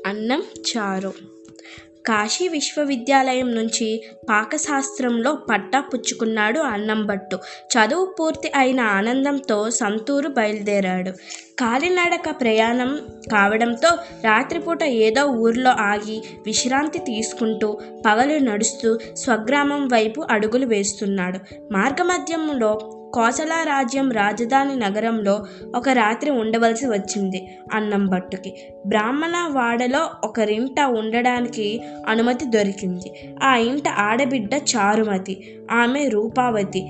అన్నం చారు. కాశీ విశ్వవిద్యాలయం నుంచి పాకశాస్త్రంలో పట్టా పుచ్చుకున్నాడు అన్నంభట్టు. చదువు పూర్తి అయిన ఆనందంతో సంతూరు బయలుదేరాడు. కాలినడక ప్రయాణం కావడంతో రాత్రిపూట ఏదో ఊర్లో ఆగి విశ్రాంతి తీసుకుంటూ పగలు నడుస్తూ స్వగ్రామం వైపు అడుగులు వేస్తున్నాడు. మార్గమధ్యంలో కోసల రాజ్యం రాజధాని నగరంలో ఒక రాత్రి ఉండవలసి వచ్చింది అన్నంభట్టుకి. బ్రాహ్మణ వాడలో ఒకరింట ఉండడానికి అనుమతి దొరికింది. ఆ ఇంట ఆడబిడ్డ చారుమతి. ఆమె రూపావతి,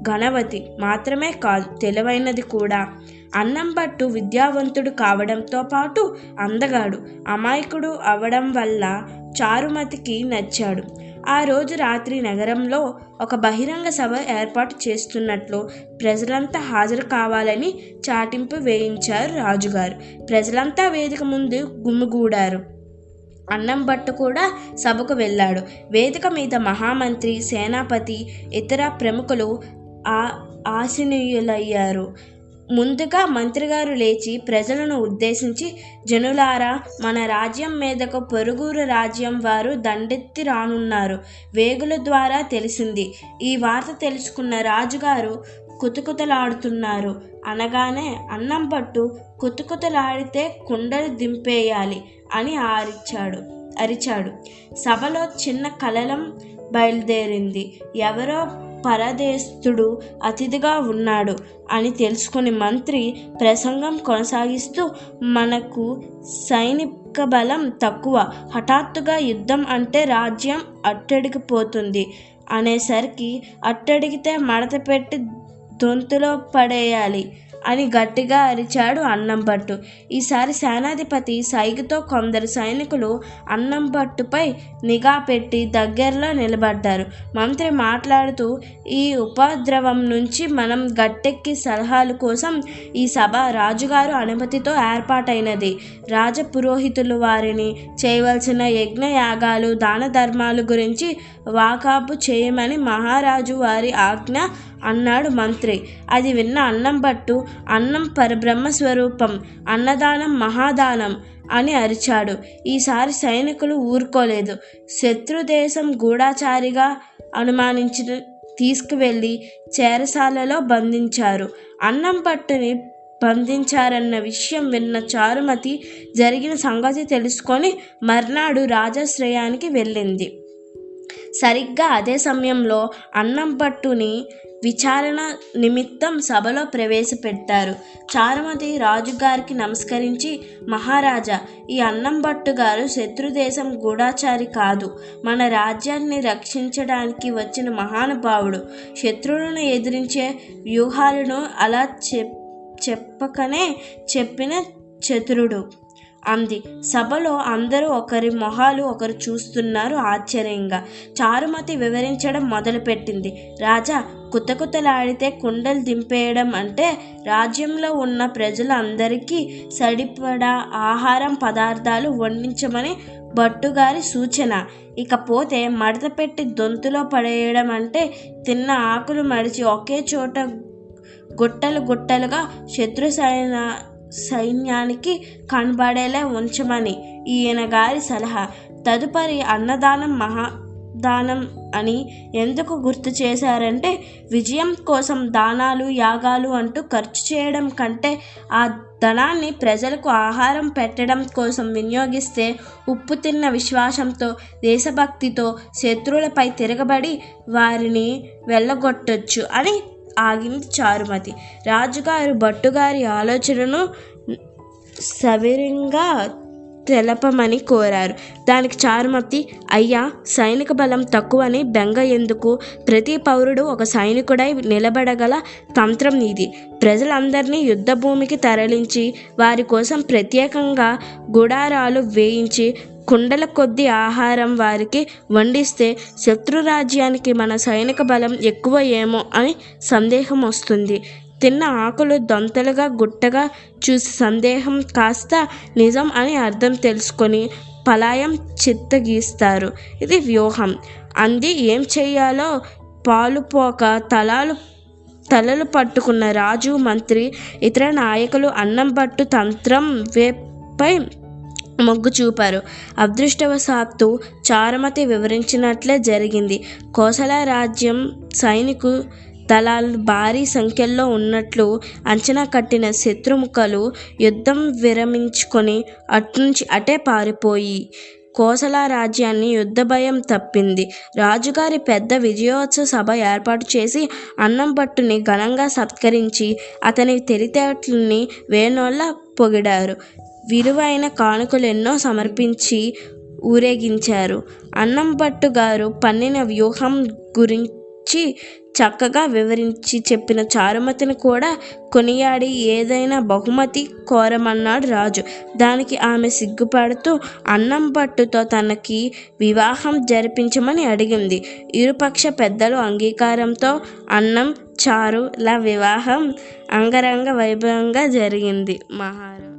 ఘనవతి మాత్రమే కాదు, తెలివైనది కూడా. అన్నంభట్టు విద్యావంతుడు కావడంతో పాటు అందగాడు, అమాయకుడు అవడం వల్ల చారుమతికి నచ్చాడు. ఆ రోజు రాత్రి నగరంలో ఒక బహిరంగ సభ ఏర్పాటు చేస్తున్నట్లు ప్రజలంతా హాజరు కావాలని చాటింపు వేయించారు రాజుగారు. ప్రజలంతా వేదిక ముందు గుమిగూడారు. అన్నంభట్టు కూడా సభకు వెళ్ళాడు. వేదిక మీద మహామంత్రి, సేనాపతి, ఇతర ప్రముఖులు ఆసీనులయ్యారు. ముందుగా మంత్రిగారు లేచి ప్రజలను ఉద్దేశించి, జనులారా, మన రాజ్యం మీదకు పొరుగురు రాజ్యం వారు దండెత్తి రానున్నారు వేగుల ద్వారా తెలిసింది. ఈ వార్త తెలుసుకున్న రాజుగారు కుతకుతలాడుతున్నారు అనగానే అన్నంభట్టు కుతకుతలాడితే కుండలు దింపేయాలి అని అరిచాడు. సభలో చిన్న కలలం బయలుదేరింది. ఎవరో పరదేశస్థుడు అతిథిగా ఉన్నాడు అని తెలుసుకుని మంత్రి ప్రసంగం కొనసాగిస్తూ, మనకు సైనిక బలం తక్కువ, హఠాత్తుగా యుద్ధం అంటే రాజ్యం అట్టడిగిపోతుంది అనేసరికి అట్టడిగితే మడత పెట్టి దొంతులో పడేయాలి అని గట్టిగా అరిచాడు అన్నంభట్టు. ఈసారి సేనాధిపతి సైగతో కొందరు సైనికులు అన్నంభట్టుపై నిఘా పెట్టి దగ్గరలో నిలబడ్డారు. మంత్రి మాట్లాడుతూ, ఈ ఉపద్రవం నుంచి మనం గట్టెక్కి సలహాల కోసం ఈ సభ రాజుగారు అనుమతితో ఏర్పాటైనది. రాజపురోహితులు వారిని చేయవలసిన యజ్ఞయాగాలు, దాన ధర్మాలు గురించి వాకాబు చేయమని మహారాజు వారి ఆజ్ఞ అన్నాడు మంత్రి. అది విన్న అన్నంభట్టు, అన్నం పరబ్రహ్మస్వరూపం, అన్నదానం మహాదానం అని అరిచాడు. ఈసారి సైనికులు ఊరుకోలేదు. శత్రుదేశం గూఢచారిగా అనుమానించి తీసుకువెళ్ళి చెరసాలలో బంధించారు. అన్నంభట్టుని బంధించారన్న విషయం విన్న చారుమతి జరిగిన సంగతి తెలుసుకొని మర్నాడు రాజాశ్రయానికి వెళ్ళింది. సరిగ్గా అదే సమయంలో అన్నంభట్టుని విచారణ నిమిత్తం సభలో ప్రవేశపెట్టారు. చారుమతి రాజుగారికి నమస్కరించి, మహారాజా, ఈ అన్నంభట్టు గారు శత్రుదేశం గూఢచారి కాదు, మన రాజ్యాన్ని రక్షించడానికి వచ్చిన మహానుభావుడు. శత్రువులను ఎదిరించే వ్యూహాలను అలా చెప్పకనే చెప్పిన చతురుడు అంది. సభలో అందరూ ఒకరి మొహాలు ఒకరు చూస్తున్నారు ఆశ్చర్యంగా. చారుమతి వివరించడం మొదలుపెట్టింది. రాజా, కుతకుతలాడితే కుండలు దింపేయడం అంటే రాజ్యంలో ఉన్న ప్రజలందరికీ సరిపడా ఆహారం పదార్థాలు వండించమని భట్టుగారి సూచన. ఇకపోతే మడత పెట్టి దొంతులో పడేయడం అంటే తిన్న ఆకులు మడిచి ఒకే చోట గుట్టలు గుట్టలుగా శత్రు సైన్యానికి కనబడేలా ఉంచమని ఈయన గారి సలహా. తదుపరి అన్నదానం మహాదానం అని ఎందుకు గుర్తు చేశారంటే, విజయం కోసం దానాలు, యాగాలు అంటూ ఖర్చు చేయడం కంటే ఆ ధనాన్ని ప్రజలకు ఆహారం పెట్టడం కోసం వినియోగిస్తే ఉప్పు తిన్న విశ్వాసంతో, దేశభక్తితో శత్రువులపై తిరగబడి వారిని వెళ్ళగొట్టొచ్చు అని ఆగింది చారుమతి. రాజుగారు భట్టుగారి ఆలోచనను సవివరంగా తెలపమని కోరారు. దానికి చారుమతి, అయ్యా, సైనిక బలం తక్కువని బెంగ ఎందుకు? ప్రతి పౌరుడు ఒక సైనికుడై నిలబడగల తంత్రం ఇది. ప్రజలందరినీ యుద్ధభూమికి తరలించి వారి కోసం ప్రత్యేకంగా గుడారాలు వేయించి కుండల కొద్ది ఆహారం వారికి వండిస్తే శత్రురాజ్యానికి మన సైనిక బలం ఎక్కువ ఏమో అని సందేహం వస్తుంది. తిన్న ఆకులు దొంతలుగా గుట్టగా చూసి సందేహం కాస్త నిజం అని అర్థం తెలుసుకొని పలాయం చిత్తగీస్తారు. ఇది వ్యూహం అంది. ఏం చెయ్యాలో పాలుపోక తలలు పట్టుకున్న రాజు, మంత్రి, ఇతర నాయకులు అన్నంభట్టు తంత్రం పై మొగ్గు చూపారు. అదృష్టవశాత్తు చారుమతి వివరించినట్లే జరిగింది. కోసల రాజ్యం సైనికు దళాలు భారీ సంఖ్యలో ఉన్నట్లు అంచనా కట్టిన శత్రుముఖలు యుద్ధం విరమించుకొని అట్నుంచి అటే పారిపోయి కోసల రాజ్యాన్ని యుద్ధ భయం తప్పింది. రాజుగారి పెద్ద విజయోత్సవ సభ ఏర్పాటు చేసి అన్నంభట్టుని ఘనంగా సత్కరించి అతని తెలివితేటల్ని వేణోళ్ళ పొగిడారు. విలువైన కానుకలెన్నో సమర్పించి ఊరేగించారు. అన్నంభట్టు గారు పన్నిన వ్యూహం గురించి చక్కగా వివరించి చెప్పిన చారుమతిని కూడా కొనియాడి ఏదైనా బహుమతి కోరమన్నాడు రాజు. దానికి ఆమె సిగ్గుపడుతూ అన్నంభట్టుతో తనకి వివాహం జరిపించమని అడిగింది. ఇరుపక్ష పెద్దలు అంగీకారంతో అన్నం చారుల వివాహం అంగరంగ వైభవంగా జరిగింది. మహారాజు